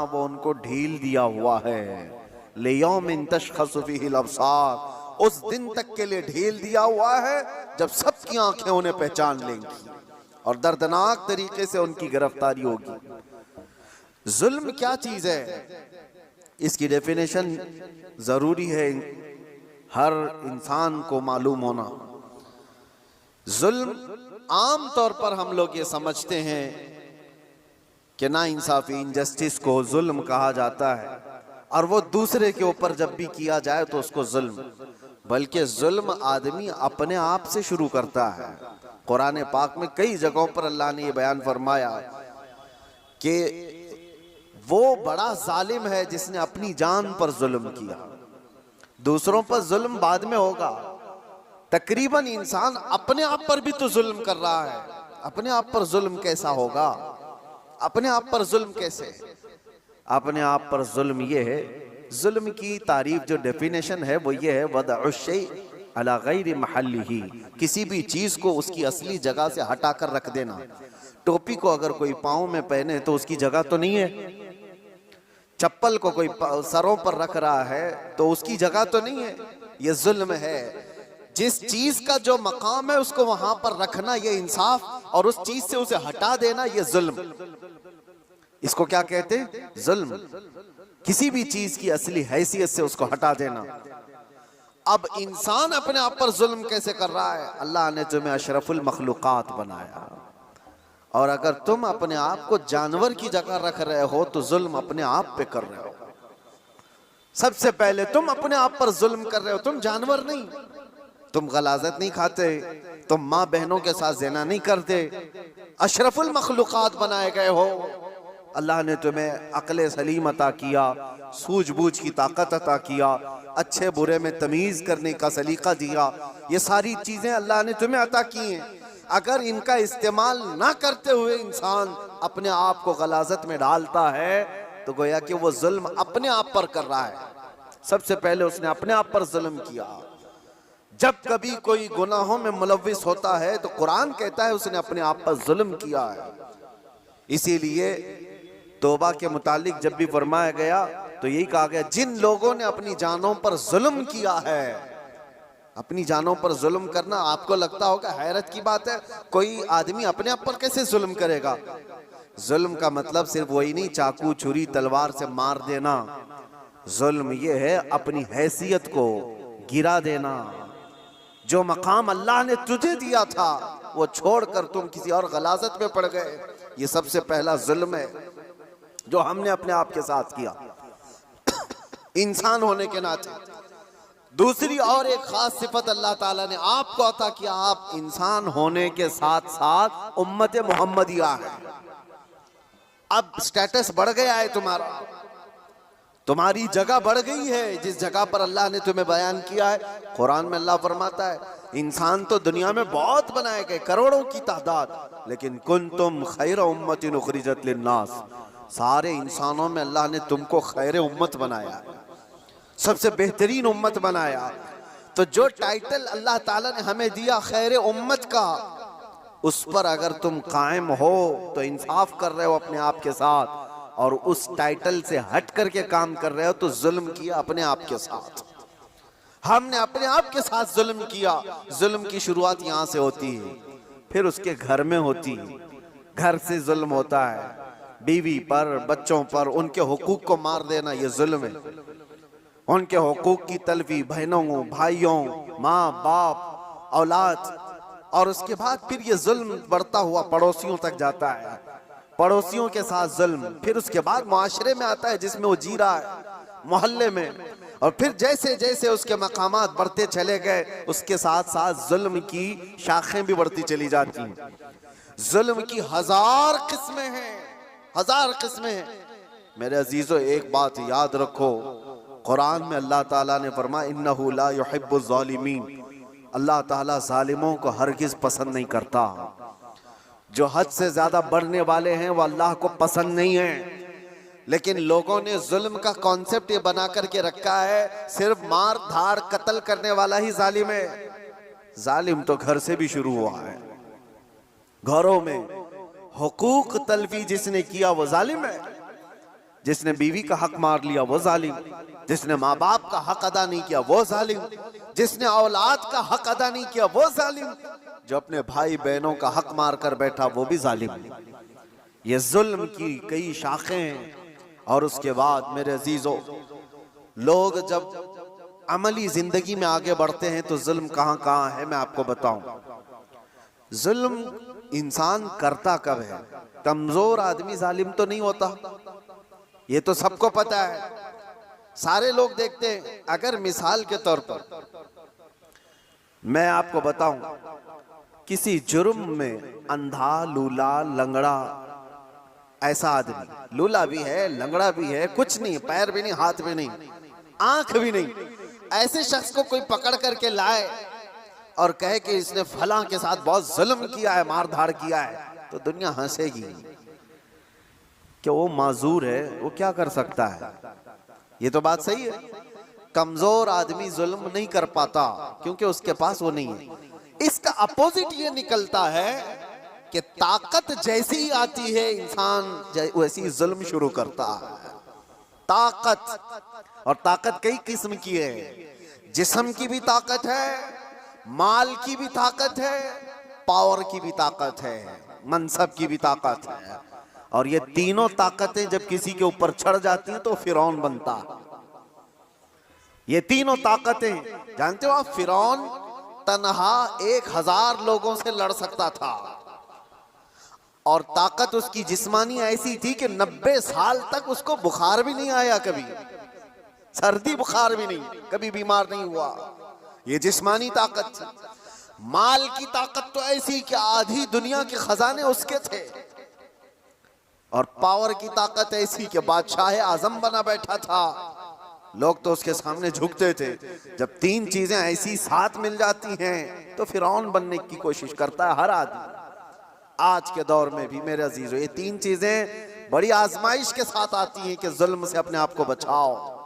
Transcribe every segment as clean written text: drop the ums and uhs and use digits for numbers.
हाँ वो उनको ढील दिया हुआ है। लियौमिन तशख़सु फ़ीहिल अब्सार, उस दिन तक के लिए ढील दिया हुआ है जब सबकी आंखें उन्हें पहचान लेंगी और दर्दनाक तरीके से उनकी गिरफ्तारी होगी। जुल्म क्या चीज है, इसकी डेफिनेशन जरूरी है हर इंसान को मालूम होना। जुल्म आम तौर पर हम लोग ये समझते हैं कि नाइंसाफी, इनजस्टिस को जुल्म कहा जाता है और वो दूसरे के ऊपर जब भी किया जाए तो उसको जुल्म, बल्कि जुल्म आदमी अपने आप से शुरू करता है। कुरान पाक में कई जगहों पर अल्लाह ने ये बयान फरमाया कि वो बड़ा जालिम है जिसने अपनी जान पर जुल्म किया। दूसरों पर जुल्म बाद में होगा, तकरीबन इंसान अपने आप पर भी तो जुल्म कर रहा है। अपने आप पर जुल्म कैसा होगा, अपने आप पर जुल्म कैसे? अपने आप पर जुल्म ये है, जुल्म की तारीफ जो डेफिनेशन है वो ये है, वदअ शै अला गैरि महल्लिही, किसी भी चीज को उसकी असली जगह से हटाकर रख देना। टोपी को अगर कोई पाँव में पहने तो उसकी जगह तो नहीं है, चप्पल को कोई सरों पर रख रहा है तो उसकी जगह तो नहीं है। ये जुल्म है। जिस चीज का जो मकाम है उसको वहां पर रखना ये इंसाफ, और उस चीज से उसे हटा देना ये जुल्म। इसको क्या कहते हैं? जुल्म। किसी भी चीज की असली हैसियत से उसको हटा देना। अब इंसान अपने आप पर जुल्म कैसे कर रहा है? अल्लाह ने तुम्हें अशरफुल मखलूकात बनाया, और अगर तुम अपने आप को जानवर की जगह रख रहे हो तो जुल्म अपने आप पे कर रहे हो। सबसे पहले तुम अपने आप पर जुल्म कर रहे हो। तुम जानवर नहीं, तुम गलाजत नहीं खाते, तुम माँ बहनों के साथ ज़िना नहीं करते, अशरफुल मखलूकात बनाए गए हो। अल्लाह ने तुम्हें अक्ल सलीम अता किया, सूझबूझ की ताकत अता किया, अच्छे बुरे में तमीज़ करने का सलीका दिया। ये सारी चीज़ें अल्लाह ने तुम्हें अता की हैं। अगर इनका इस्तेमाल ना करते हुए इंसान अपने आप को गलाजत में डालता है तो गोया कि वो जुल्म अपने आप पर कर रहा है। सबसे पहले उसने अपने आप पर जुल्म किया। जब कभी कोई गुनाहों में मुलव्विस होता है तो कुरान कहता है उसने अपने आप पर जुल्म किया है। इसीलिए तौबा के मुतालिक जब भी फरमाया गया तो यही कहा गया, जिन लोगों ने अपनी जानों पर जुल्म किया है। अपनी जानों पर जुल्म करना आपको लगता होगा हैरत की बात है, कोई आदमी अपने आप पर कैसे जुल्म करेगा? जुल्म का मतलब सिर्फ वही नहीं चाकू छुरी तलवार से मार देना। जुल्म ये है अपनी हैसियत को गिरा देना। जो मकाम अल्लाह ने तुझे दिया था वो छोड़कर तुम किसी और गलाजत में पड़ गए, ये सबसे पहला जुल्म है जो हमने अपने आप के साथ किया इंसान होने के नाते। दूसरी और एक खास सिफत अल्लाह ताला ने आपको अता किया, आप इंसान होने के साथ साथ उम्मत मोहम्मदिया है। अब स्टेटस बढ़ गया है तुम्हारा, तुम्हारी जगह बढ़ गई है जिस जगह पर अल्लाह ने तुम्हें बयान किया है। कुरान में अल्लाह फरमाता है इंसान तो दुनिया में बहुत बनाए गए, करोड़ों की तादाद, लेकिन कुंतुम खैर उम्मतिन उखरिजत लिन्नास, सारे इंसानों में अल्लाह ने तुमको खैर उम्मत बनाया, सबसे बेहतरीन उम्मत बनाया। तो जो टाइटल अल्लाह ताला ने हमें दिया खैर उम्मत का, उस पर अगर तुम कायम हो तो इंसाफ कर रहे हो अपने आप के साथ, और उस टाइटल से हट करके काम कर रहे हो तो जुल्म किया अपने आप के साथ। हमने अपने आप के साथ जुल्म किया। जुल्म की शुरुआत यहाँ से होती है, फिर उसके घर में होती है। घर से जुल्म होता है, बीवी पर, बच्चों पर, उनके हुकूक को मार देना ये जुल्म है। उनके हुकूक की तलफी बहनों, भाइयों, माँ बाप, औलाद, और उसके बाद फिर ये जुल्म बढ़ता हुआ पड़ोसियों तक जाता है, पड़ोसियों के साथ जुल्म, फिर उसके बाद मुआशरे में आता है जिसमें वो जी रहा है, मोहल्ले में, और फिर जैसे जैसे उसके मकामात बढ़ते चले गए उसके साथ साथ जुल्म की शाखें भी बढ़ती चली जाती हैं। जुल्म की हजार किस्में हैं, हजार किस्में हैं। मेरे अजीजों एक बात याद रखो, कुरान में अल्लाह ताला ने फरमाया इन्नहु ला युहिब्बुज़ ज़ालिमीन, अल्लाह ताला जालिमों को हरगिज पसंद नहीं करता। जो हद से ज्यादा बढ़ने वाले हैं वो अल्लाह को पसंद नहीं है। लेकिन लोगों ने जुल्म का कॉन्सेप्ट ये बना करके रखा है सिर्फ मार धाड़ कत्ल करने वाला ही जालिम है। जालिम तो घर से भी शुरू हुआ है। घरों में हुकूक तलफी जिसने किया वो जालिम है। जिसने बीवी का हक मार लिया वो जालिम, जिसने माँ बाप का हक अदा नहीं किया वो जालिम, जिसने औलाद का हक अदा नहीं किया वो जालिम, जो अपने भाई बहनों का हक मार कर बैठा वो भी जालिम। ये जुल्म की कई शाखें हैं। और उसके बाद मेरे अजीजों, लोग जब अमली जिंदगी में आगे बढ़ते हैं तो जुल्म कहां कहां है मैं आपको बताऊं। जुल्म इंसान करता कब है? कमजोर आदमी जालिम तो नहीं होता, ये तो सबको पता है, सारे लोग देखते हैं। अगर मिसाल के तौर पर मैं आपको बताऊं, किसी जुर्म में अंधा, लूला, लंगड़ा ऐसा आदमी, लूला भी है, लंगड़ा भी है, कुछ नहीं, पैर भी नहीं, हाथ भी नहीं, आंख भी नहीं, ऐसे शख्स को कोई पकड़ करके लाए और कहे कि इसने फलां के साथ बहुत जुल्म किया है, मार धाड़ किया है, तो दुनिया हंसेगी कि वो माजूर है, वो क्या कर सकता है। ये तो बात सही है। कमजोर आदमी जुल्म नहीं कर पाता क्योंकि उसके पास वो नहीं है। इसका अपोजिट ये निकलता है कि ताकत जैसी ही आती है इंसान वैसी जुल्म शुरू करता है। ताकत, और ताकत कई किस्म की है। जिस्म की भी ताकत है, माल की भी ताकत है, पावर की भी ताकत है, मनसब की भी ताकत है। और ये तीनों ताकतें जब किसी के ऊपर चढ़ जाती हैं तो फिरौन बनता है। ये तीनों ताकतें जानते हो आप, फिरौन तन्हा 1000 लोगों से लड़ सकता था और ताकत उसकी जिस्मानी ऐसी थी कि 90 साल तक उसको बुखार भी नहीं आया, कभी सर्दी बुखार भी नहीं, कभी बीमार नहीं हुआ। ये जिस्मानी ताकत थी। माल की ताकत तो ऐसी कि आधी दुनिया के खजाने उसके थे। और पावर की ताकत ऐसी कि बादशाह आजम बना बैठा था, लोग तो उसके सामने झुकते थे। जब तीन चीजें ऐसी साथ मिल जाती हैं तो फिरौन बनने की कोशिश करता है हर आदमी। आज के दौर में भी मेरे अजीजों, ये तीन चीजें बड़ी आजमाइश के साथ आती हैं कि जुल्म से अपने आप को बचाओ।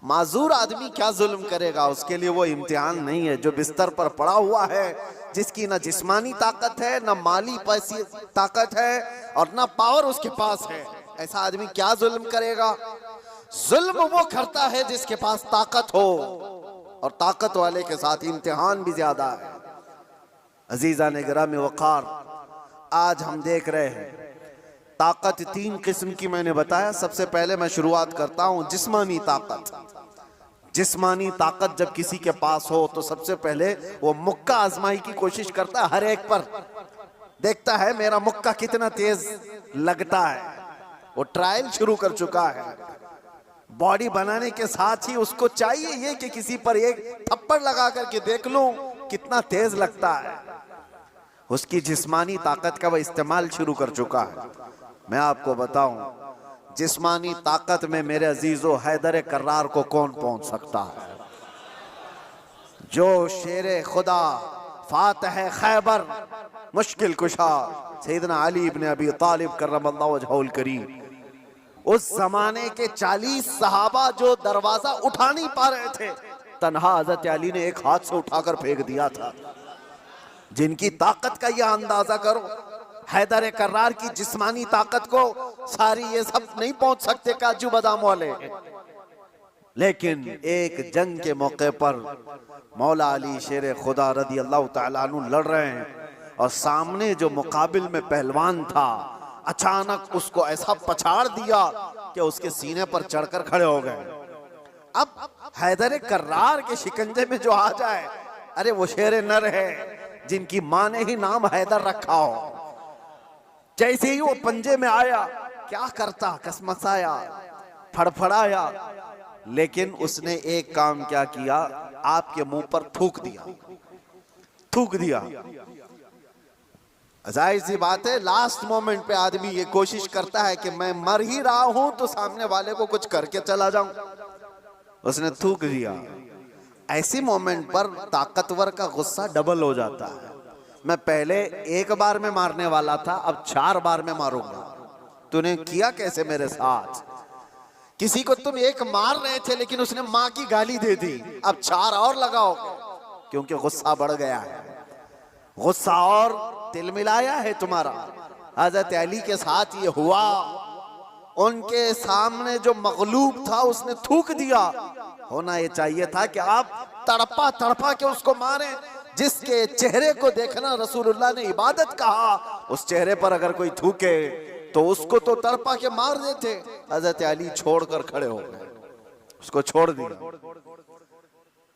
माजूर आदमी क्या जुल्म करेगा, उसके लिए वो इम्तिहान नहीं है। जो बिस्तर पर पड़ा हुआ है, जिसकी ना जिस्मानी ताकत है, ना माली पैसी ताकत है और ना पावर उसके पास है, ऐसा आदमी क्या जुल्म करेगा? जुल्म वो करता है जिसके पास ताकत हो, और ताकत वाले के साथ इम्तिहान भी ज्यादा है। अजीजा ने गिरामी वक़ार, आज हम देख रहे हैं ताकत 3 किस्म की मैंने बताया। सबसे पहले मैं शुरुआत करता हूं जिस्मानी ताकत। जिस्मानी ताकत जब किसी के पास हो तो सबसे पहले वो मुक्का आजमाई की कोशिश करता है, हर एक पर देखता है मेरा मुक्का कितना तेज लगता है। वो ट्रायल शुरू कर चुका है। बॉडी बनाने के साथ ही उसको चाहिए ये कि किसी पर एक थप्पड़ लगा करके देख लूं कितना तेज लगता है। उसकी जिस्मानी ताकत का वह इस्तेमाल शुरू कर चुका है। मैं आपको बताऊं, जिस्मानी ताकत में मेरे अजीजों हैदर कर्रार को कौन पहुंच सकता है? जो शेरे खुदा, फातह खैबर, मुश्किल कुशा सैयदना अली इब्न अबी तालिब करमल्लाहु वजहुल करीम, उस जमाने के 40 सहाबा जो दरवाजा उठा नहीं पा रहे थे, तन्हा हजरत अली ने एक हाथ से उठाकर फेंक दिया था। जिनकी ताकत का यह अंदाजा करो, हैदर कर्रार की जिस्मानी ताकत को सारी ये सब नहीं पहुंच सकते काजू बादाम वाले। लेकिन एक जंग के मौके पर मौला अली शेर खुदा रदी अल्लाह तआला अन्हु लड़ रहे हैं और सामने जो मुकाबिल में पहलवान था अचानक उसको ऐसा पछाड़ दिया कि उसके सीने पर चढ़कर खड़े हो गए। अब हैदर कर्रार के शिकंजे में जो आ जाए, अरे वो शेर नर है जिनकी मां ने ही नाम हैदर रखा हो। जैसे ही वो पंजे में आया, क्या करता, कसमसाया, फड़फड़ाया, लेकिन उसने एक काम क्या किया, आपके मुंह पर थूक दिया। थूक दिया। जाहिर सी बात है लास्ट मोमेंट पे आदमी ये कोशिश करता है कि मैं मर ही रहा हूं तो सामने वाले को कुछ करके चला जाऊं। उसने थूक दिया। ऐसी मोमेंट पर ताकतवर का गुस्सा डबल हो जाता है। मैं पहले एक बार में मारने वाला था, अब 4 बार में मारूंगा। तूने किया कैसे मेरे साथ? किसी को तुम एक मार रहे थे लेकिन उसने मां की गाली दे दी, अब 4 और लगाओगे, क्योंकि गुस्सा बढ़ गया है। गुस्सा और तिलमिलाया है तुम्हारा। हजरत अली के साथ ये हुआ। उनके सामने जो मगलूब था उसने थूक दिया। होना ये चाहिए था कि आप तड़पा तड़पा के उसको मारें। जिसके चेहरे को देखना रसूलुल्लाह ने इबादत कहा, उस चेहरे पर अगर कोई थूके तो उसको तो तड़पा के मार देते। हजरत अली छोड़कर खड़े हो गए, उसको छोड़ दिया।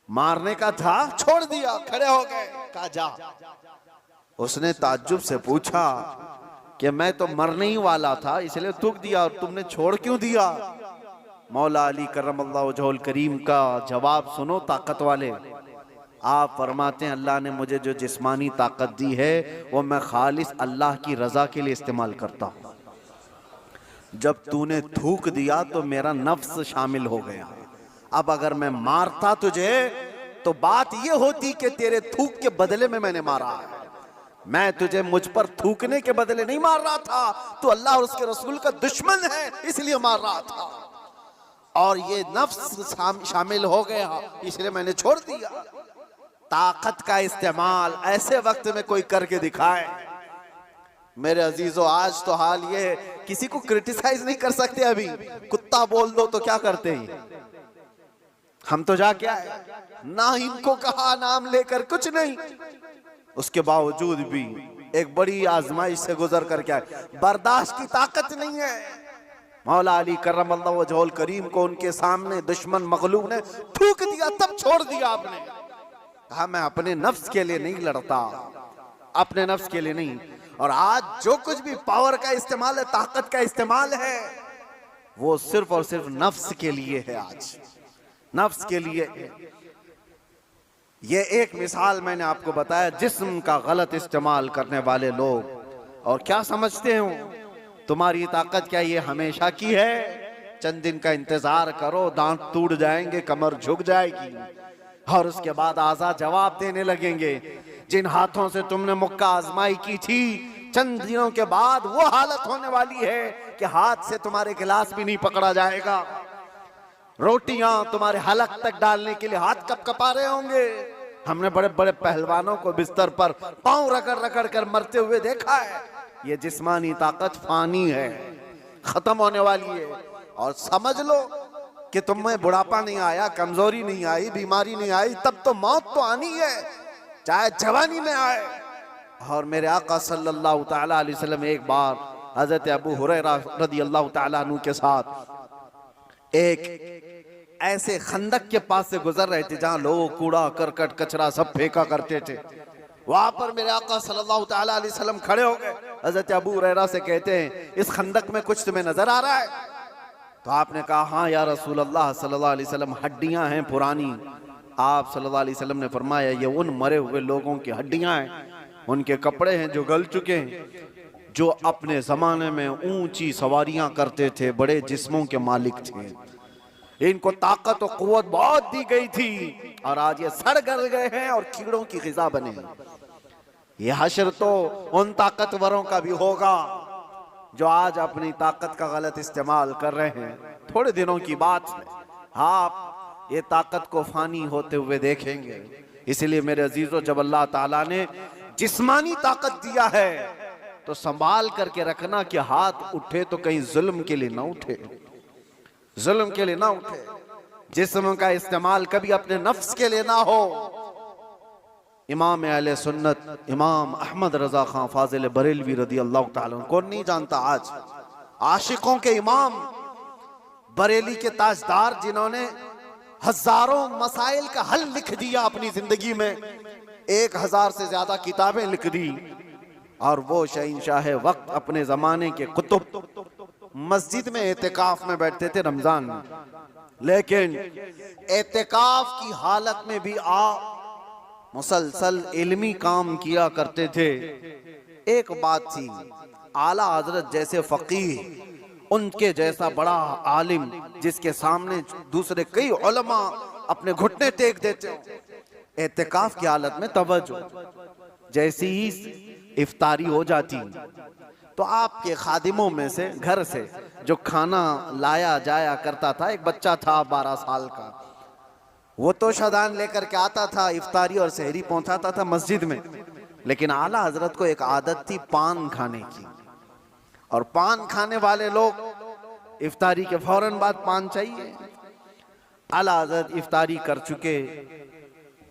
मारने का था, छोड़ दिया, खड़े हो गए, कहा जा। उसने ताज्जुब से पूछा कि मैं तो मरने ही वाला था इसलिए थूक दिया, और तुमने छोड़ क्यों दिया? मौला अली करमल्लाहु वजहुल करीम का जवाब सुनो ताकत वाले। आप फरमाते हैं अल्लाह ने मुझे जो जिस्मानी ताकत दी है वो मैं खालिस अल्लाह की रजा के लिए इस्तेमाल करता हूँ। जब तूने थूक दिया तो मेरा नफ्स शामिल हो गया। अब अगर मैं मारता तुझे तो बात ये होती कि तेरे थूक के बदले में मैंने मारा है। मैं तुझे मुझ पर थूकने के बदले नहीं मार रहा था, तू अल्लाह और उसके रसूल का दुश्मन है इसलिए मार रहा था, और ये नफ्स शामिल हो गया इसलिए मैंने छोड़ दिया। ताकत का इस्तेमाल ऐसे वक्त में कोई करके दिखाए। मेरे अजीजों, आज तो हाल ये है, किसी को क्रिटिसाइज नहीं कर सकते। अभी कुत्ता बोल दो तो क्या करते हैं हम, तो जाके आए ना, इनको कहा नाम लेकर कुछ नहीं, उसके बावजूद भी एक बड़ी आजमाइश से गुजर करके आए। बर्दाश्त की ताकत नहीं है। मौला अली करमल्लाहु वजहुल करीम को उनके सामने दुश्मन मगलूब ने थूक दिया, तब छोड़ दिया आपने। कहा मैं अपने नफ्स के लिए नहीं लड़ता, अपने नफ्स के लिए नहीं। और आज जो कुछ भी पावर का इस्तेमाल है, ताकत का इस्तेमाल है, वो सिर्फ और सिर्फ नफ्स के लिए है। आज नफ्स के लिए है। ये एक मिसाल मैंने आपको बताया, जिस्म का गलत इस्तेमाल करने वाले लोग। और क्या समझते हो तुम्हारी ताकत क्या ये हमेशा की है? चंद दिन का इंतजार करो, दांत टूट जाएंगे, कमर झुक जाएगी, और उसके बाद आजाद जवाब देने लगेंगे। जिन हाथों से तुमने मुक्का आजमाई की थी, चंद दिनों के बाद वो हालत होने वाली है कि हाथ से तुम्हारे गिलास भी नहीं पकड़ा जाएगा। रोटियां तुम्हारे हलक तक डालने के लिए हाथ कपकपा रहे होंगे। हमने बड़े बड़े पहलवानों को बिस्तर पर पांव रगड़ रगड़ कर मरते हुए देखा है। ये जिस्मानी ताकत फानी है, खत्म होने वाली है। और समझ लो कि तुम्हें बुढ़ापा नहीं आया, कमजोरी नहीं आई, बीमारी नहीं आई, तब तो मौत तो आनी है, चाहे जवानी में आए। और मेरे आका सल्लल्लाहु तआला अलैहि वसल्लम एक बार हजरत अबू हुरैरा रदियल्लाहु तआला अन्हु के साथ एक ऐसे खंदक के पास से गुजर रहे थे जहां लोग कूड़ा करकट कचरा सब फेंका करते थे। वहां पर मेरे आका सल्लल्लाहु तआला अलैहि वसल्लम खड़े हो गए। हजरत अबू हुरैरा से कहते हैं इस खंदक में कुछ तुम्हें नजर आ रहा है? तो आपने कहा हाँ या रसूल अल्लाह सल्लल्लाहु अलैहि वसल्लम, हड्डियां हैं पुरानी। आप सल्लल्लाहु अलैहि वसल्लम ने फरमाया ये उन मरे हुए लोगों की हड्डियां हैं, उनके कपड़े हैं जो गल चुके हैं, जो अपने जमाने में ऊंची सवारियां करते थे, बड़े जिस्मों के मालिक थे। इनको ताकत और कुव्वत बहुत दी गई थी और आज ये सड़ गल गए हैं और कीड़ों की ग़िज़ा बने हैं। ये हश्र तो उन ताकतवरों का भी होगा जो आज अपनी ताकत का गलत इस्तेमाल कर रहे हैं। थोड़े दिनों की बात है, आप ये ताकत को फानी होते हुए देखेंगे। इसलिए मेरे अजीजों, जब अल्लाह ताला ने जिस्मानी ताकत दिया है तो संभाल करके रखना कि हाथ उठे तो कहीं जुल्म के लिए ना उठे, जुल्म के लिए ना उठे। जिस्म का इस्तेमाल कभी अपने नफ्स के लिए ना हो। इमाम अहले सुन्नत इमाम अहमद रजा खान फाजिल बरेलवी रदी अल्लाह ताला, कौन नहीं जानता आज, आशिकों के इमाम, बरेली के ताजदार, जिन्होंने हजारों मसाइल का हल लिख दिया अपनी जिंदगी में, 1000 से ज्यादा किताबें लिख दी। और वो शहंशाह वक्त अपने जमाने के कुतुब मस्जिद में एतिकाफ में बैठते थे रमजान में, लेकिन एतिकाफ की हालत में भी मुसलसल इल्मी काम किया करते थे। एक बात थी, आला हजरत जैसे फकीह, उनके जैसा बड़ा आलिम जिसके सामने दूसरे कई उलमा अपने घुटने टेक देते, एतिकाफ की हालत में तवज्जो, जैसी ही इफ्तारी हो जाती तो आपके खादिमों में से घर से जो खाना लाया जाया करता था, एक बच्चा था 12 साल का, वो तो शदान लेकर के आता था, इफ्तारी और सहरी पहुंचाता था मस्जिद में। लेकिन आला हजरत को एक आदत थी पान खाने की, और पान खाने वाले लोग इफ्तारी के फौरन बाद पान चाहिए। आला हज़रत इफ्तारी कर चुके,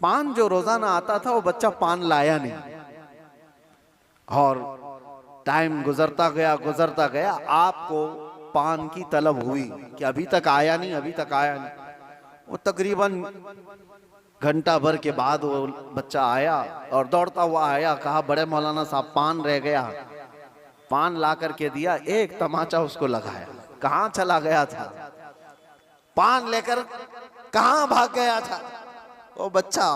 पान जो रोजाना आता था वो बच्चा पान लाया नहीं, और टाइम गुजरता गया, आपको पान की तलब हुई कि अभी तक आया नहीं, अभी तक आया नहीं। वो तकरीबन घंटा भर के बाद वो बच्चा आया और दौड़ता हुआ आया, कहा बड़े मौलाना साहब पान रह गया। पान ला करके दिया, एक तमाचा उसको लगाया। कहाँ चला गया था? पान लेकर कहाँ भाग गया था? वो बच्चा,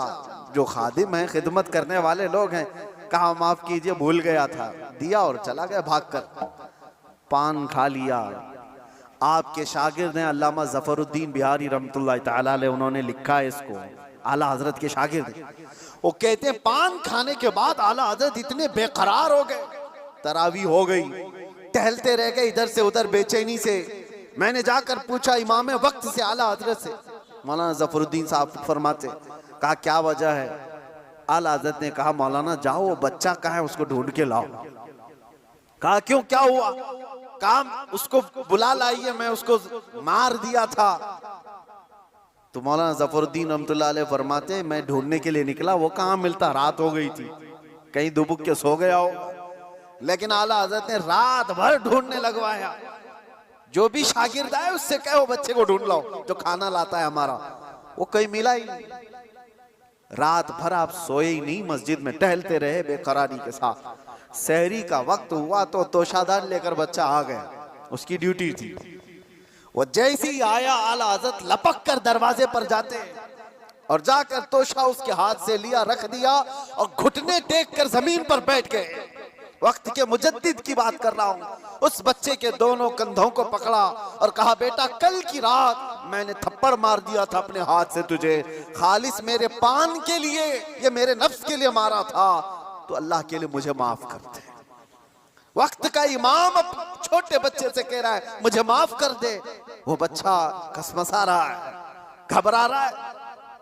जो खादिम है, खिदमत करने वाले लोग हैं, कहा माफ कीजिए भूल गया था, दिया और चला गया भागकर। पान खा लिया। आपके शागिर्द हैं अल्लामा ज़फ़रुद्दीन बिहारी रहमतुल्लाह तआला अलैह, उन्होंने लिखा है इसको, आला हजरत के शागिर्द। वो कहते हैं पान खाने के बाद आला हजरत इतने बेकरार हो गए, तरावी हो गई, टहलते रह गए इधर से उधर बेचैनी से। मैंने जाकर पूछा इमाम वक्त से, आला हजरत से, मौलाना ज़फ़रुद्दीन साहब फरमाते, कहा क्या वजह है? आला हजरत ने कहा मौलाना जाओ, वो बच्चा कहाँ है उसको ढूंढ के लाओ। कहा क्यों, क्या हुआ? कहा उसको बुला लाइए, मैं उसको मार दिया था। तो मौलाना ज़फ़रुद्दीन रहमतुल्लाह अलैह फरमाते, मैं ढूंढने के लिए निकला, वो कहाँ मिलता, रात हो गई थी, कहीं दुबक के सो गया हो। लेकिन आला हज़रत ने रात भर ढूंढने लगवाया। जो भी शागिर्द आए उससे कहो बच्चे को ढूंढ लाओ जो खाना लाता है हमारा। वो कहीं मिला ही नहीं। रात भर आप सोए ही नहीं, मस्जिद में टहलते रहे बेकरारी के साथ। सहरी का वक्त हुआ तो तोशादार लेकर बच्चा आ गया, उसकी ड्यूटी थी। वो जैसे ही आया आला हज़रत लपक कर दरवाजे पर जाते और जाकर तोशा उसके हाथ से लिया, रख दिया और घुटने टेक कर जमीन पर बैठ गए। वक्त के मुजद्दिद की बात कर रहा हूं। उस बच्चे के दोनों कंधों को पकड़ा और कहा बेटा कल की रात मैंने थप्पड़ मार दिया था अपने हाथ से तुझे, खालिस मेरे पान के लिए, ये मेरे नफ्स के लिए मारा था, तो अल्लाह के लिए मुझे माफ कर दे। वक्त का इमाम अब छोटे बच्चे से कह रहा है मुझे माफ कर दे। वो बच्चा कसमसा रहा है, घबरा रहा है।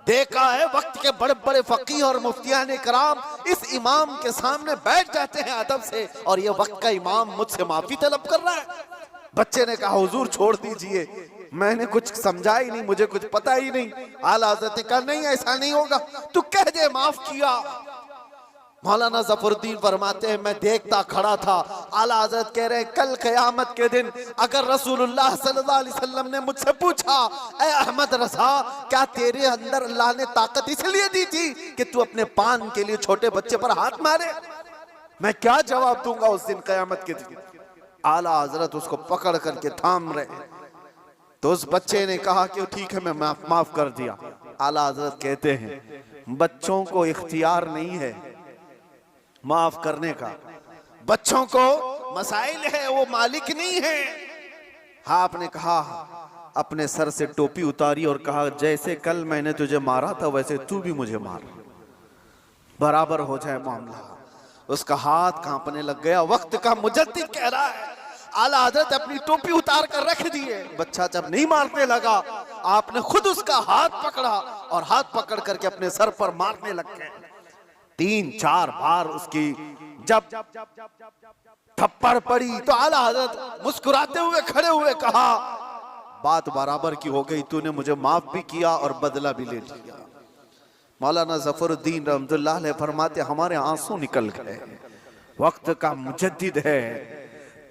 देखा है वक्त के बड़े बड़े फकीह और मुफ्तियान कराम इस इमाम के सामने बैठ जाते हैं अदब से, और ये वक्त का इमाम मुझसे माफी तलब कर रहा है। बच्चे ने कहा हुजूर छोड़ दीजिए, मैंने कुछ समझा ही नहीं, मुझे कुछ पता ही नहीं। आला हज़रत ने कहा नहीं ऐसा नहीं होगा, तू कह दे माफ किया। मौलाना ज़फ़रुद्दीन फरमाते हैं मैं देखता खड़ा था। आला हज़रत कह रहे हैं कल क़यामत के दिन अगर रसूलुल्लाह सल्लल्लाहु अलैहि वसल्लम ने मुझसे पूछा ऐ अहमद रज़ा क्या तेरे अंदर अल्लाह ने ताकत इसलिए दी थी कि तू अपने पान के लिए छोटे बच्चे पर हाथ मारे, मैं क्या जवाब दूंगा उस दिन क़यामत के दिन। आला हज़रत उसको पकड़ करके थाम रहे, तो उस बच्चे ने कहा कि ठीक है मैं माफ कर दिया। आला हज़रत कहते हैं बच्चों को इख्तियार नहीं है माफ करने का, बच्चों को मसाइल है, वो मालिक नहीं है। हाँ आपने कहा, अपने सर से टोपी उतारी और कहा जैसे कल मैंने तुझे मारा था वैसे तू भी मुझे मार, बराबर हो जाए मामला। उसका हाथ कांपने लग गया। वक्त का मुजद्दिद कह रहा है आला हज़रत अपनी टोपी उतार कर रख दिए। बच्चा जब नहीं मारने लगा आपने खुद उसका हाथ पकड़ा और हाथ पकड़ करके अपने सर पर मारने लग गए। 3-4 बार उसकी जब थप्पड़ पड़ी तो आला हज़रत मुस्कुराते हुए खड़े हुए कहा बात बराबर की हो गई, तूने मुझे माफ भी किया और बदला भी ले लिया। मौलाना ज़फ़रुद्दीन रहमतुल्लाह अलैह फरमाते हमारे आंसू निकल गए। वक्त का मुजद्दिद है,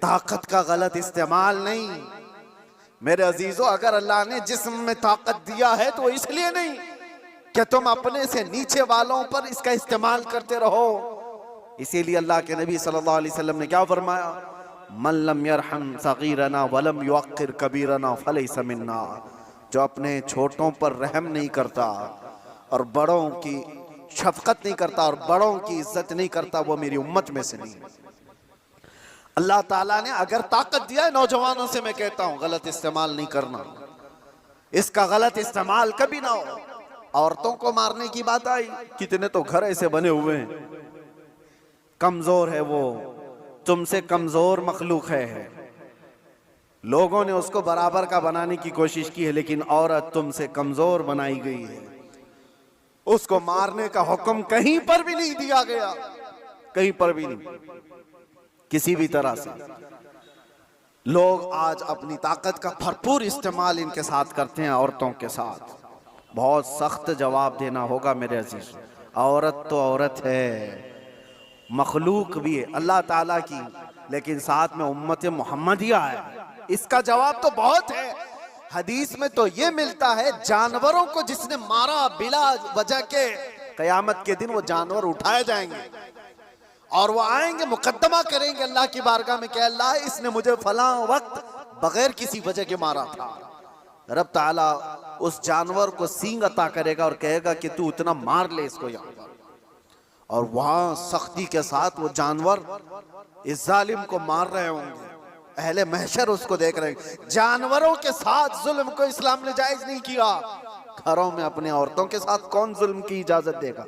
ताकत का गलत इस्तेमाल नहीं। मेरे अजीजों अगर अल्लाह ने जिस्म में ताकत दिया है तो इसलिए नहीं कि तुम अपने से नीचे वालों पर इसका इस्तेमाल करते रहो। इसीलिए अल्लाह के नबी सल्लल्लाहु अलैहि वसल्लम ने क्या फरमाया, मन लम यरहम सगीरना वलम युअक्किर कबीरना फलैसा मिन्ना। जो अपने छोटों पर रहम नहीं करता और बड़ों की शफकत नहीं करता और बड़ों की इज्जत नहीं करता वो मेरी उम्मत में से नहीं। अल्लाह ताला ने अगर ताकत दिया है, नौजवानों से मैं कहता हूं गलत इस्तेमाल नहीं करना, इसका गलत इस्तेमाल कभी ना हो। औरतों को मारने की बात आई, कितने तो घर ऐसे बने हुए हैं, कमजोर है वो, तुमसे कमजोर मखलूक है। लोगों ने उसको बराबर का बनाने की कोशिश की है, लेकिन औरत तुमसे कमजोर बनाई गई है। उसको मारने का हुक्म कहीं पर भी नहीं दिया गया, कहीं पर भी नहीं, किसी भी तरह से। लोग आज अपनी ताकत का भरपूर इस्तेमाल इनके साथ करते हैं, औरतों के साथ। बहुत सख्त जवाब देना होगा मेरे अजीज। औरत तो औरत है, मखलूक भी है अल्लाह ताला की, लेकिन साथ में उम्मत मोहम्मदिया है। इसका जवाब तो बहुत है। हदीस में तो ये मिलता है, जानवरों को जिसने मारा बिला वजह के, कयामत के दिन वो जानवर उठाए जाएंगे और वो आएंगे, मुकद्दमा करेंगे अल्लाह की बारगाह में कि अल्लाह इसने मुझे फलां वक्त बगैर किसी वजह के मारा था। रब ताला उस जानवर को सींग अता करेगा और कहेगा कि तू इतना मार ले इसको यहाँ पर, और वहां सख्ती के साथ वो जानवर इस जालिम को मार रहे होंगे। अहले महशर उसको देख रहे हैं। जानवरों के साथ जुल्म को इस्लाम ने जायज नहीं किया। घरों में अपने औरतों के साथ कौन जुल्म की इजाजत देगा?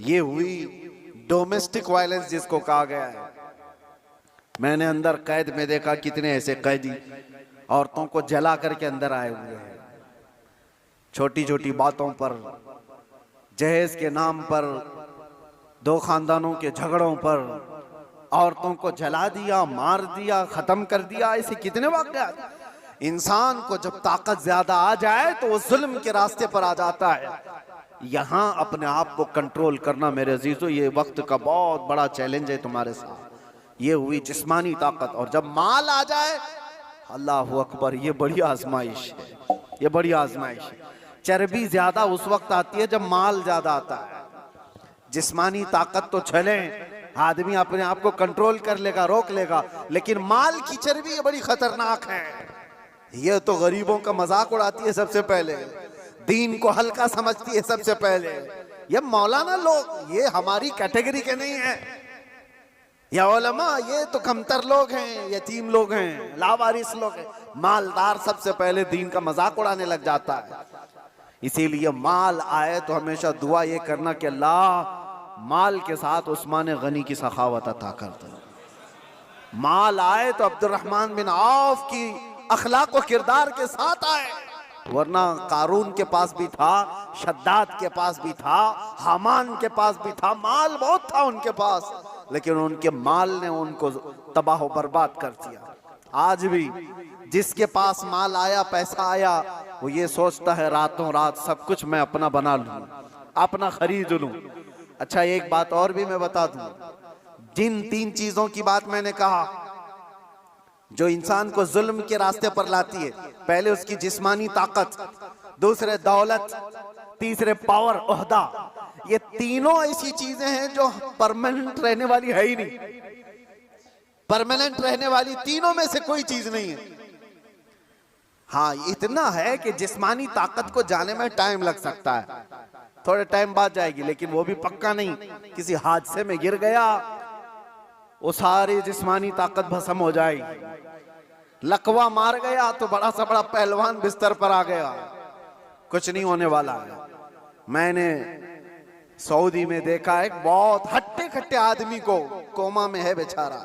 ये हुई डोमेस्टिक वायलेंस जिसको कहा गया है। मैंने अंदर कैद में देखा कितने ऐसे कैदी औरतों को जला करके अंदर आए हुए हैं, छोटी छोटी बातों पर, जहेज के नाम पर, दो खानदानों के झगड़ों पर औरतों को जला दिया, मार दिया, खत्म कर दिया। ऐसे कितने वाक़यात। इंसान को जब ताकत ज्यादा आ जाए तो वो जुल्म के रास्ते पर आ जाता है। यहां अपने आप को कंट्रोल करना मेरे अजीजों, ये वक्त का बहुत बड़ा चैलेंज है तुम्हारे साथ। ये हुई जिस्मानी ताकत, और जब माल आ जाए, अल्लाह अकबर, ये बड़ी आजमाइश है, ये बड़ी आजमाइश है। चर्बी ज्यादा उस वक्त आती है जब माल ज्यादा आता है। जिस्मानी ताकत तो चले, आदमी अपने आप को कंट्रोल कर लेगा, रोक लेगा, लेकिन माल की चर्बी ये बड़ी खतरनाक है। ये तो गरीबों का मजाक उड़ाती है सबसे पहले, दीन को हल्का समझती है सबसे पहले। ये मौलाना लोग, ये हमारी कैटेगरी के नहीं है। या उलमा, ये तो कमतर लोग हैं, यतीम लोग हैं, लावारिस लोग हैं। मालदार सबसे पहले दीन का मजाक उड़ाने लग जाता है। इसीलिए माल आए तो हमेशा दुआ ये करना कि अल्लाह माल के साथ उस्मान गनी की सखावत अता कर दे। माल आए तो अब्दुर्रहमान बिन औफ की अखलाक व किरदार के साथ आए, वरना कारून के पास भी था, शद्दाद के पास भी था, हामान के पास भी था, माल बहुत था उनके पास, लेकिन उनके माल ने उनको तबाह बर्बाद कर दिया। आज भी जिसके पास माल आया, पैसा आया, वो ये सोचता है रातों रात सब कुछ मैं अपना बना लूं, अपना खरीद लूं। अच्छा, एक बात और भी मैं बता दूं, जिन 3 चीजों की बात मैंने कहा जो इंसान को जुल्म के रास्ते पर लाती है, पहले उसकी जिस्मानी ताकत, दूसरे दौलत, तीसरे पावर, ओहदा, ये तीनों ऐसी चीजें हैं जो परमानेंट रहने वाली है ही नहीं। परमानेंट रहने वाली तीनों में से कोई चीज नहीं है। हाँ, इतना है कि जिस्मानी ताकत को जाने में टाइम लग सकता है, थोड़े टाइम बाद जाएगी, लेकिन वो भी पक्का नहीं। किसी हादसे में गिर गया, वो सारी जिस्मानी ताकत भस्म हो जाएगी। लकवा मार गया तो बड़ा सा बड़ा पहलवान बिस्तर पर आ गया, कुछ नहीं होने वाला है। मैंने सऊदी में देखा एक बहुत हट्टे खट्टे आदमी को, कोमा में है बेचारा,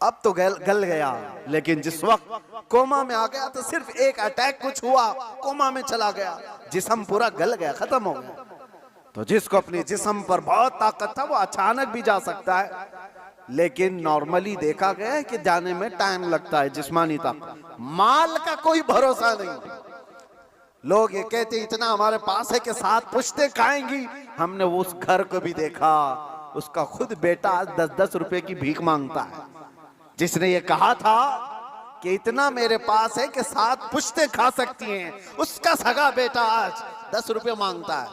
अब तो गल गया, लेकिन जिस वक्त कोमा में आ गया तो सिर्फ एक अटैक कुछ हुआ, कोमा में चला गया, जिस्म पूरा गल गया, खत्म हो गया। तो जिसको अपने जिस्म पर बहुत ताकत था वो अचानक भी जा सकता है, लेकिन नॉर्मली देखा गया है कि जाने में टाइम लगता है। जिस्मानी ताकत, माल का कोई भरोसा नहीं। लोग ये कहते इतना हमारे पास है कि 7 पुश्तें खाएंगी। हमने उस घर को भी देखा, उसका खुद बेटा आज 10-10 रुपए की भीख मांगता है। जिसने ये कहा था कि इतना मेरे पास है कि 7 पुश्तें खा सकती हैं, उसका सगा बेटा आज 10 रुपए मांगता है।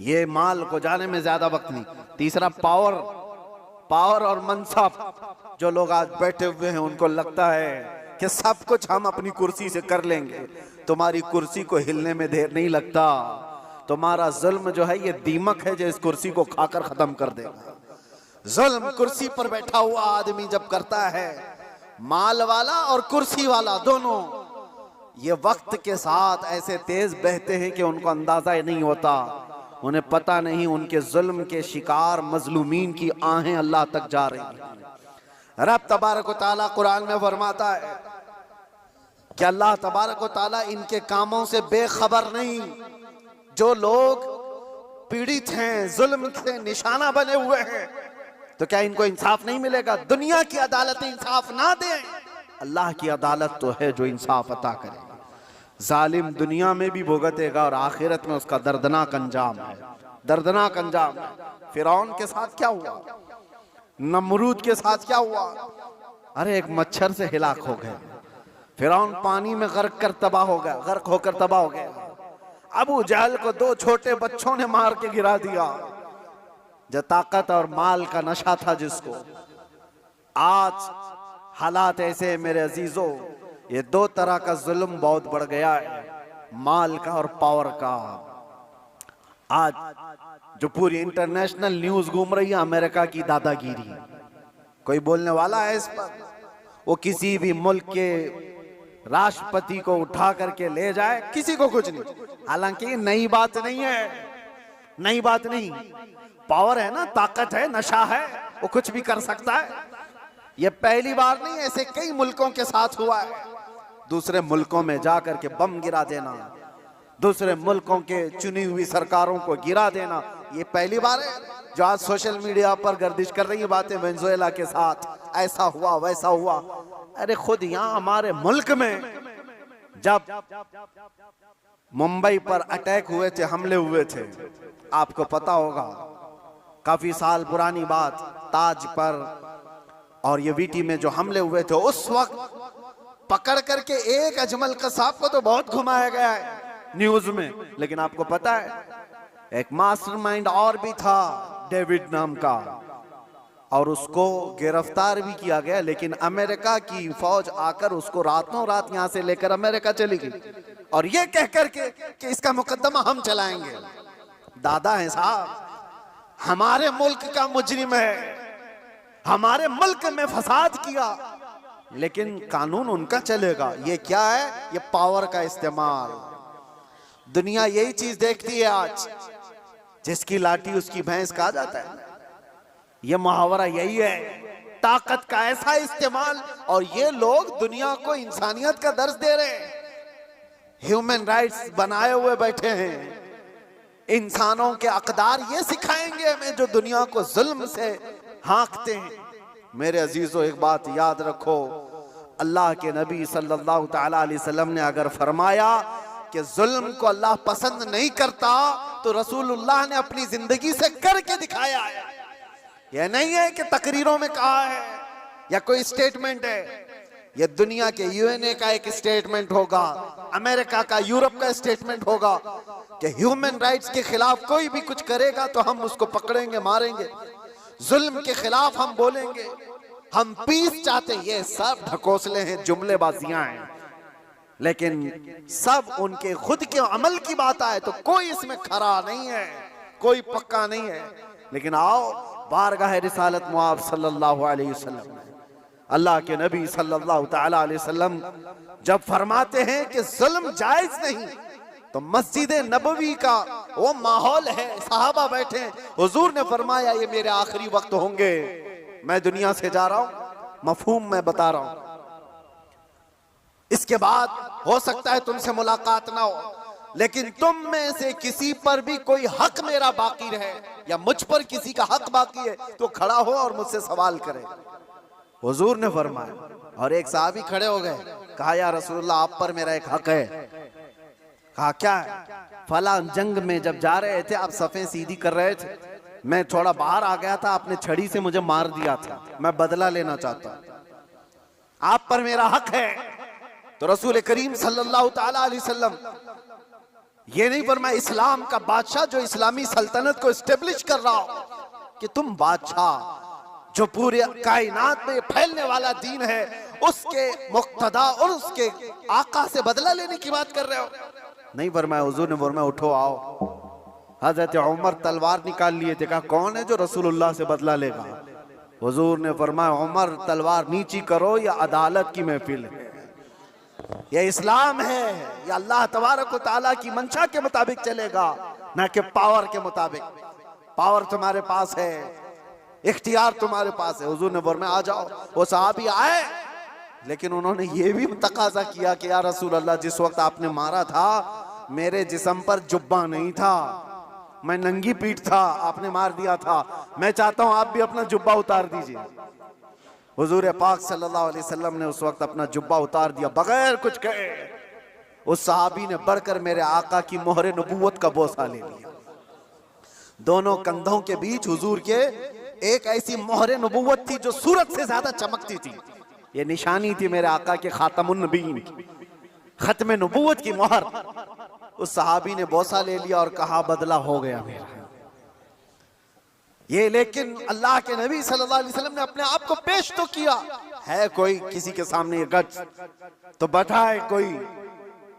ये माल को जाने में ज्यादा वक्त नहीं। तीसरा पावर और मनसब। जो लोग आज बैठे हुए हैं उनको लगता है कि सब कुछ हम अपनी कुर्सी से कर लेंगे। तुम्हारी कुर्सी को हिलने में देर नहीं लगता। तुम्हारा जुल्म जो है ये दीमक है जो इस कुर्सी को खाकर खत्म कर देगा। जुल्म कुर्सी पर बैठा हुआ आदमी जब करता है, माल वाला और कुर्सी वाला दोनों, ये वक्त के साथ ऐसे तेज बहते हैं कि उनको अंदाजा ही नहीं होता। उन्हें पता नहीं उनके जुल्म के शिकार मजलूमीन की आहें अल्लाह तक जा रही हैं। रब तबारक व तआला कुरान में फरमाता है कि अल्लाह तबारक व तआला इनके कामों से बेखबर नहीं। जो लोग पीड़ित हैं, जुल्म से निशाना बने हुए हैं, तो क्या इनको इंसाफ नहीं मिलेगा? दुनिया की अदालतें इंसाफ ना दें, अल्लाह की अदालत तो है जो इंसाफ अता करे। जालिम दुनिया में भी भुगतेगा और आखिरत में उसका दर्दनाक अंजाम है, दर्दनाक अंजाम है। फिरौन के साथ क्या हुआ, नमरूद के साथ क्या हुआ? अरे एक मच्छर से हिलाक हो गए। फिरौन पानी में गर्क कर तबाह हो गया, गर्क होकर तबाह हो गया। अबू जहल को 2 छोटे बच्चों ने मार के गिरा दिया। जो ताकत और माल का नशा था जिसको, आज हालात ऐसे मेरे अजीजों, ये 2 तरह का जुल्म बहुत बढ़ गया है, माल का और पावर का। आज जो पूरी इंटरनेशनल न्यूज घूम रही है अमेरिका की दादागिरी, कोई बोलने वाला है इस पर? वो किसी भी मुल्क के राष्ट्रपति को उठा करके ले जाए, किसी को कुछ नहीं। हालांकि नई बात नहीं है, नई बात नहीं। पावर है ना, ताकत है, नशा है, वो कुछ भी कर सकता है। ये पहली बार नहीं, ऐसे कई मुल्कों के साथ हुआ है। दूसरे मुल्कों में जाकर के बम गिरा देना, दूसरे मुल्कों के चुनी हुई सरकारों को गिरा देना, ये पहली बार है। जो आज सोशल मीडिया पर गर्दिश कर रही है बातें, वेनेजुएला के साथ ऐसा हुआ वैसा हुआ। अरे खुद यहाँ हमारे मुल्क में जब मुंबई पर अटैक हुए थे, हमले हुए थे, आपको पता होगा, काफी साल पुरानी बात, ताज पर और ये वीटी में जो हमले हुए थे, उस वक्त पकड़ करके एक अजमल कसाब को तो बहुत घुमाया गया है न्यूज में, लेकिन आपको पता है एक मास्टरमाइंड और भी था, डेविड नाम का, और उसको गिरफ्तार भी किया गया। लेकिन अमेरिका की फौज आकर उसको रातों रात यहां से लेकर अमेरिका चली गई, और ये कह करके कि इसका मुकदमा हम चलाएंगे। दादा है साहब, हमारे मुल्क का मुजरिम है, हमारे मुल्क में फसाद किया, लेकिन कानून उनका चलेगा। ये क्या है? ये पावर का इस्तेमाल। दुनिया यही चीज देखती है आज, जिसकी लाठी उसकी भैंस कहा जाता है। ये मुहावरा यही है, ताकत का ऐसा इस्तेमाल। और ये लोग दुनिया को इंसानियत का दर्स दे रहे हैं, ह्यूमन राइट्स बनाए हुए बैठे हैं, इंसानों के अकदार ये सिखाएंगे हमें जो दुनिया को जुल्म से हाँकते हैं। मेरे अजीजों, एक बात याद रखो, अल्लाह के नबी सल्लल्लाहु तआला अलैहि वसल्लम ने अगर फरमाया कि जुल्म को अल्लाह पसंद नहीं करता, तो रसूलुल्लाह ने अपनी जिंदगी से करके दिखाया है। यह नहीं है कि तकरीरों में कहा है या कोई स्टेटमेंट है। यह दुनिया के यूएनए का एक स्टेटमेंट होगा, अमेरिका का, यूरोप का स्टेटमेंट होगा कि ह्यूमन राइट्स के खिलाफ कोई भी कुछ करेगा तो हम उसको पकड़ेंगे, मारेंगे। जुल्म के खिलाफ हम बोलेंगे, हम पीस चाहते हैं। ये सब ढकोसले हैं, जुमलेबाजियां हैं, लेकिन सब उनके खुद के अमल की बात आए तो कोई इसमें खरा नहीं है, कोई पक्का नहीं है। लेकिन आओ, बारगाह रिसालत मुआब सल्लल्लाहु अलैहि वसल्लम, अल्लाह के नबी सल्लल्लाहु तआला अलैहि वसल्लम जब फरमाते हैं कि जुल्म जायज नहीं, तो मस्जिद नबवी का वो माहौल है, सहाबा बैठे हैं, हुजूर ने फरमाया ये मेरे आखिरी वक्त होंगे, मैं दुनिया से जा रहा हूं, मफहूम मैं बता रहा हूं, इसके बाद हो सकता है तुमसे मुलाकात ना हो, लेकिन तुम में से किसी पर भी कोई हक मेरा बाकी रहे या मुझ पर किसी का हक बाकी है तो खड़ा हो और मुझसे सवाल करे। हुजूर ने फरमाया, और एक साहबी खड़े हो गए, कहा या रसूलुल्लाह आप पर मेरा एक हक है। कहा क्या है? फला जंग में जब जा रहे थे आप सफ़ें सीधी कर रहे थे, मैं थोड़ा बाहर आ गया था, आपने छड़ी से मुझे मार दिया था, मैं बदला लेना चाहता हूं, आप पर मेरा हक है। तो रसूल करीम सल्लल्लाहु ताला अलैहि वसल्लम ये नहीं फरमाया इस्लाम का बादशाह जो इस्लामी सल्तनत को एस्टेब्लिश कर रहा हो, कि तुम बादशाह जो पूरे कायनात में फैलने वाला दीन है उसके मुक्तदा और उसके आका से बदला लेने की बात कर रहे हो। नहीं फरमाया, हुजूर ने फरमाया उठो आओ। हजरत उमर तलवार निकाल लिए थे, कहा कौन है जो रसूलुल्लाह से बदला लेगा? हुजूर ने फरमाया उमर तलवार नीची करो, या अदालत की महफिल है, यह इस्लाम है, यह अल्लाह तबारक व तआला की मंशा के मुताबिक चलेगा, ना कि पावर के मुताबिक। पावर तुम्हारे पास है, इख्तियार तुम्हारे पास है। हुजूर ने फरमाया आ जाओ। वो सहाबी आए, लेकिन उन्होंने ये भी तकाजा किया कि या रसूल अल्लाह जिस वक्त आपने मारा था मेरे जिस्म पर जुब्बा नहीं था, मैं नंगी पीठ था, आपने मार दिया था, मैं चाहता हूं आप भी अपना जुब्बा उतार दीजिए। हुजूर पाक सल्लल्लाहु अलैहि वसल्लम ने उस वक्त अपना जुब्बा उतार दिया बगैर कुछ कहे। उस सहाबी ने बढ़कर मेरे आका की मोहरे नबूवत का बोसा ले लिया। दोनों कंधों के बीच हुजूर के एक ऐसी मोहरे नबूवत थी जो सूरज से ज्यादा चमकती थी। ये निशानी थी मेरे आका के खातमुन नबीन की, खत्म नबूवत की मोहर। उस सहाबी ने बोसा ले लिया और कहा बदला हो गया मेरा ये। लेकिन अल्लाह के नबी सल्लल्लाहु अलैहि वसल्लम ने अपने आप को पेश तो किया है। कोई किसी के सामने ये गज तो बताए कोई,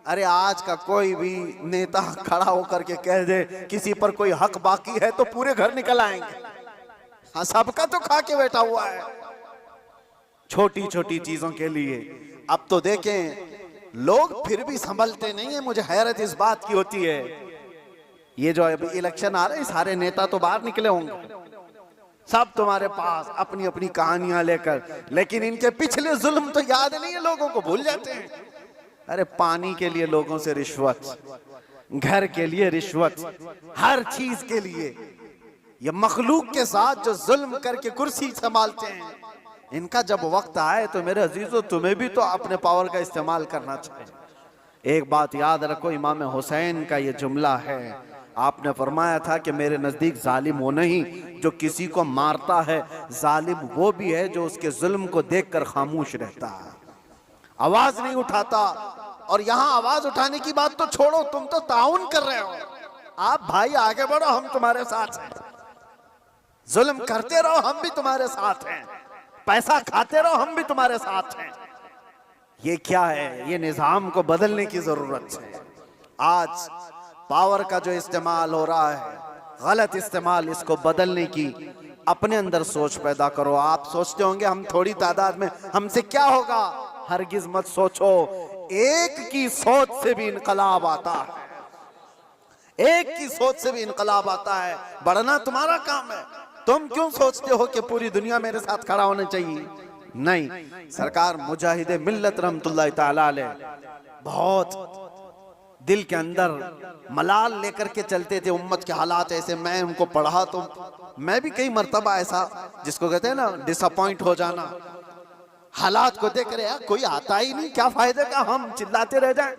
अरे आज का कोई भी नेता खड़ा होकर के कह दे किसी पर कोई हक बाकी है तो पूरे घर निकल आएंगे। हाँ, सबका तो खा के बैठा हुआ है छोटी छोटी चीजों के लिए। अब तो देखें लोग फिर भी संभलते नहीं है। मुझे हैरत इस बात की होती है, ये जो अभी इलेक्शन आ रहे हैं सारे नेता तो बाहर निकले होंगे, सब तुम्हारे पास अपनी अपनी कहानियां लेकर, लेकिन इनके पिछले जुल्म तो याद नहीं है, लोगों को भूल जाते हैं। अरे पानी के लिए लोगों से रिश्वत, घर के लिए रिश्वत, हर चीज के लिए। ये मखलूक के साथ जो जुल्म करके कुर्सी संभालते हैं, इनका जब वक्त आए तो मेरे अजीजों तुम्हें भी तो अपने पावर का इस्तेमाल करना चाहिए। एक बात याद रखो, इमाम हुसैन का ये जुमला है, आपने फरमाया था कि मेरे नजदीक जालिम वो नहीं जो किसी को मारता है, जालिम वो भी है जो उसके जुल्म को देखकर खामोश रहता है, आवाज नहीं उठाता। और यहां आवाज उठाने की बात तो छोड़ो, तुम तो ताउन कर रहे हो। आप भाई आगे बढ़ो, हम तुम्हारे साथ हैं। जुल्म करते रहो, हम भी तुम्हारे साथ हैं। पैसा खाते रहो, हम भी तुम्हारे साथ हैं। ये क्या है? ये निजाम को बदलने की जरूरत है। आज पावर का जो इस्तेमाल हो रहा है, गलत इस्तेमाल, इसको बदलने की अपने अंदर सोच पैदा करो। आप सोचते होंगे हम थोड़ी तादाद में, हमसे क्या होगा? हरगिज मत सोचो, एक की सोच से भी इनकलाब आता है। एक की सोच से भी इनकलाब आता है। बढ़ना तुम्हारा काम है। तुम क्यों सोचते हो कि पूरी दुनिया मेरे साथ खड़ा होना चाहिए? नहीं, सरकार मुजाहिदे मिल्लत रहमतुल्लाह ताला अलैह बहुत दिल के अंदर मलाल लेकर के चलते थे। उम्मत के हालात ऐसे, मैं उनको पढ़ा तो मैं भी कई मर्तबा ऐसा, जिसको कहते हैं ना डिसअपॉइंट हो जाना, हालात को देख रहे यार कोई आता ही नहीं, क्या फायदे का हम चिल्लाते रह जाएं,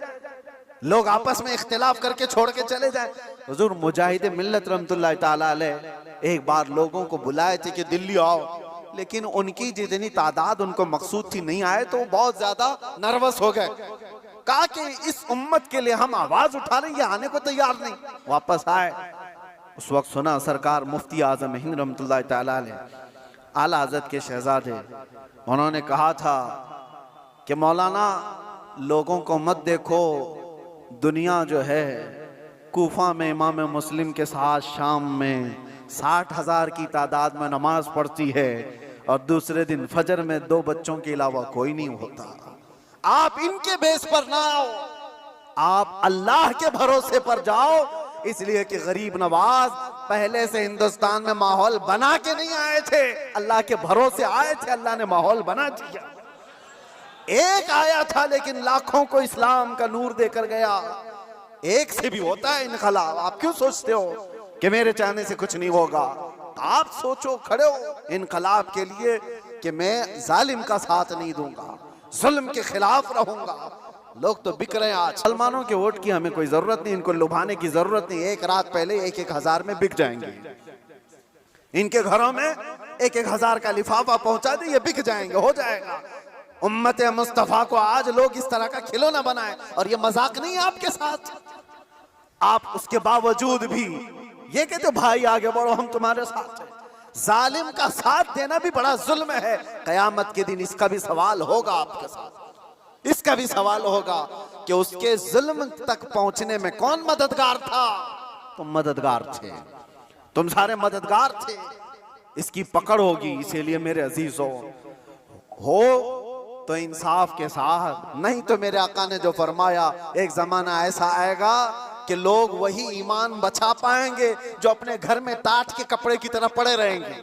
लोग आपस में इख्तिलाफ करके छोड़ के चले जाएं। हुजूर मुजाहिदे मिल्लत रहमतुल्लाह ताला अलैह एक बार लोगों को बुलाए थे कि दिल्ली आओ, लेकिन उनकी जितनी तादाद उनको मकसूद थी नहीं आए, तो बहुत ज्यादा नर्वस हो गए। कहा कि इस उम्मत के लिए हम आवाज उठा रहे हैं, ये आने को तैयार नहीं। वापस आए, उस वक्त सुना सरकार मुफ्ती आजम हिंद रहमतुल्लाह ताला अलैह आला हज़रत के शहजादे, उन्होंने कहा था कि मौलाना लोगों को मत देखो, दुनिया जो है कूफा में इमाम मुस्लिम के साथ शाम में 60,000 की तादाद में नमाज पढ़ती है और दूसरे दिन फजर में 2 बच्चों के अलावा कोई नहीं होता। आप इनके बेस पर ना आओ, आप अल्लाह के भरोसे पर जाओ। इसलिए कि गरीब नवाज पहले से हिंदुस्तान में माहौल बना के नहीं आए थे, अल्लाह के भरोसे आए थे, अल्लाह ने माहौल बना दिया। एक आया था लेकिन लाखों को इस्लाम का नूर देकर गया। एक से भी होता है इनकलाब। आप क्यों सोचते हो कि मेरे चाहने से कुछ नहीं होगा? आप सोचो, खड़े हो इनकलाब के लिए कि मैं जालिम का साथ नहीं दूंगा, जुल्म के खिलाफ रहूंगा। लोग तो बिक रहे हैं आज। मुसलमानों के वोट की हमें कोई जरूरत नहीं, इनको लुभाने की जरूरत नहीं। एक रात पहले 1-1 हजार में बिक जाएंगे। इनके घरों में 1-1 हजार का लिफाफा पहुंचा दे, ये बिक जाएंगे, हो जाएगा। उम्मत मुस्तफा को आज लोग इस तरह का खिलौना बनाए, और ये मजाक नहीं है आपके साथ। आप उसके बावजूद भी ये कहते भाई आगे बढ़ो, हम तुम्हारे साथ हैं। जालिम का साथ देना भी बड़ा जुल्म है। कयामत के दिन इसका भी सवाल होगा आपके साथ, इसका भी सवाल होगा कि उसके जुल्म तक पहुंचने में कौन मददगार था? तुम मददगार थे, तुम सारे मददगार थे। इसकी पकड़ होगी। इसीलिए मेरे अजीजों, हो तो इंसाफ के साथ, नहीं तो मेरे आका ने जो फरमाया, एक जमाना ऐसा आएगा कि लोग वही ईमान बचा पाएंगे जो अपने घर में टाट के कपड़े की तरह पड़े रहेंगे।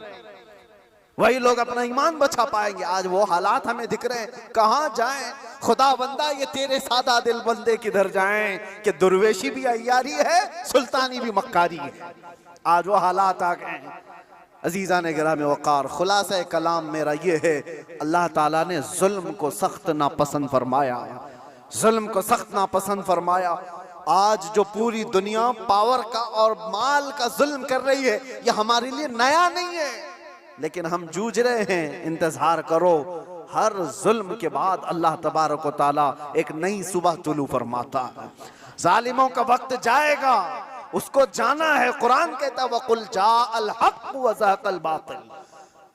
वही लोग अपना ईमान बचा पाएंगे। आज वो हालात हमें दिख रहे हैं, कहां जाएं खुदा बंदा, ये तेरे सादा दिल बंदे किधर जाएं कि दुर्वेशी भी अय्यारी है, सुल्तानी भी मक्कारी है। आज वो हालात आ गए हैं। अजीज़ा ने गिराम वक़ार, खुलासा कलाम मेरा ये है, अल्लाह ताला ने जुल्म को सख्त नापसंद फरमाया, जुल्म को सख्त नापसंद फरमाया। आज जो पूरी दुनिया पावर का और माल का जुल्म कर रही है, ये हमारे लिए नया नहीं है, लेकिन हम जूझ रहे हैं। इंतजार करो, हर जुल्म के बाद अल्लाह तबारक व तआला एक नई सुबह तुलू फरमाता है। जालिमों का वक्त जाएगा, उसको जाना है। कुरान कहता है वकुल जाअल हक़ व ज़हक़ल बातिल।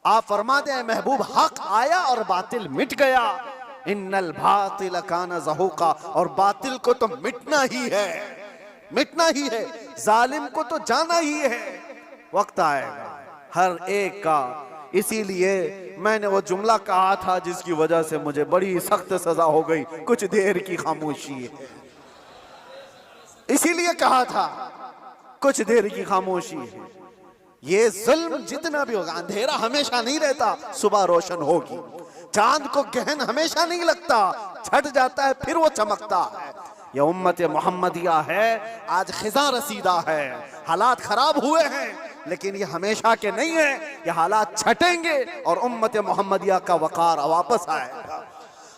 आप फरमा दे महबूब, हक आया और बातिल मिट गया। इन्नल बातिल काना ज़हूक़ा, और बातिल को तो मिटना ही है, मिटना ही है। जालिम को तो जाना ही है। वक्त आएगा हर एक का। इसीलिए मैंने वो जुमला कहा था जिसकी वजह से मुझे बड़ी सख्त सजा हो गई, कुछ देर की खामोशी है। इसीलिए कहा था कुछ देर की खामोशी है। ये जुल्म जितना भी होगा, अंधेरा हमेशा नहीं रहता, सुबह रोशन होगी। चांद को गहन हमेशा नहीं लगता, छट जाता है फिर वो चमकता है। ये उम्मत मोहम्मदिया है, आज खिजा रसीदा है। हालात खराब हुए हैं, लेकिन ये हमेशा के नहीं है, ये हालात छटेंगे और उम्मत मोहम्मदिया का वकार वापस आएगा।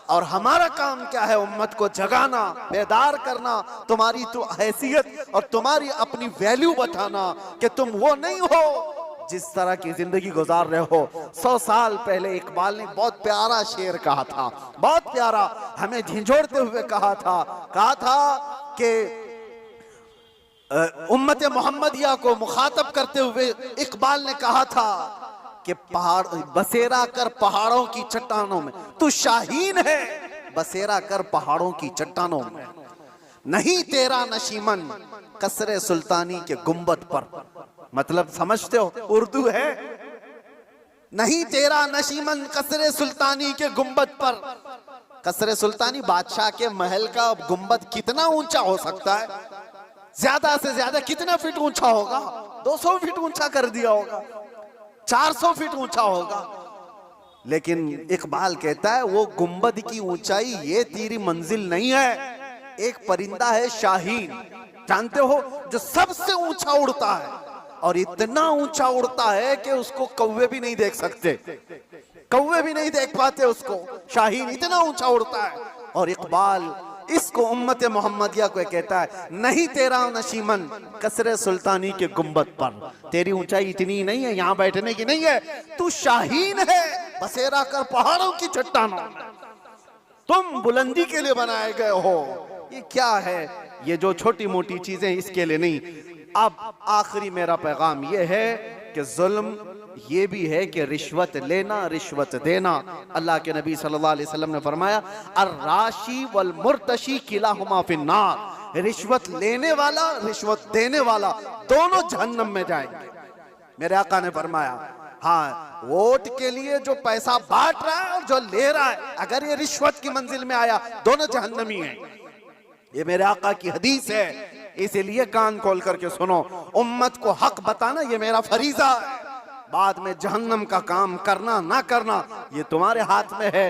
और हमारा काम क्या है? उम्मत को जगाना, बेदार करना, तुम्हारी तो हैसियत और तुम्हारी अपनी वैल्यू बताना कि तुम वो नहीं हो जिस तरह की जिंदगी गुजार रहे हो। 100 साल पहले इकबाल ने बहुत प्यारा शेर कहा था, बहुत प्यारा, हमें झिझोड़ते हुए कहा था कि उम्मत मोहम्मदिया को मुखातब करते हुए इकबाल ने कहा था कि पहाड़ बसेरा कर पहाड़ों की चट्टानों में, तू शाहीन है बसेरा कर पहाड़ों की चट्टानों में, नहीं तेरा नशीमन कसरे सुल्तानी के गुंबद पर। मतलब समझते हो, उर्दू है, नहीं तेरा नशीमन कसरे सुल्तानी के गुंबद पर। कसरे सुल्तानी बादशाह के महल का गुंबद कितना ऊंचा हो सकता है? ज्यादा से ज्यादा कितना फीट ऊंचा होगा? 200 फीट ऊंचा कर दिया होगा, 400 फीट ऊंचा होगा। लेकिन इकबाल कहता है वो गुंबद की ऊंचाई ये तेरी मंजिल नहीं है। एक परिंदा है शाहीन, जानते हो, जो सबसे ऊंचा उड़ता है, और इतना ऊंचा उड़ता है कि उसको कौवे भी नहीं देख सकते, कौवे भी नहीं देख पाते उसको। शाहीन इतना ऊंचा उड़ता है। और इकबाल इसको उम्मत मोहम्मदिया को कहता है, नहीं तेरा नशीमन कसरे सुल्तानी के गुंबद पर, तेरी ऊंचाई इतनी नहीं है, यहाँ बैठने की नहीं है, तू शाहीन है बसेरा कर पहाड़ों की चट्टानों, तुम बुलंदी के लिए बनाए गए हो। ये क्या है? ये जो छोटी मोटी चीजें इसके लिए नहीं। अब आखिरी मेरा पैगाम ये है कि जुल्म ये भी है कि रिश्वत लेना, रिश्वत देना। अल्लाह के नबी सल्लल्लाहु अलैहि वसल्लम ने फरमाया, अर्राशी वल मुर्तशी किलाहुमा फिन्नार। रिश्वत लेने वाला, रिश्वत देने वाला दोनों जहन्नम में जाएंगे। मेरे आका ने फरमाया, हाँ, वोट के लिए जो पैसा बांट रहा है और जो ले रहा है, अगर ये रिश्वत की मंजिल में आया, दोनों जहन्नमी हैं। ये मेरे आका की हदीस है, इसीलिए कान खोल करके सुनो। उम्मत को हक बताना ये मेरा फरीजा है। बाद में जहन्नम का काम करना ना करना ये तुम्हारे हाथ में है।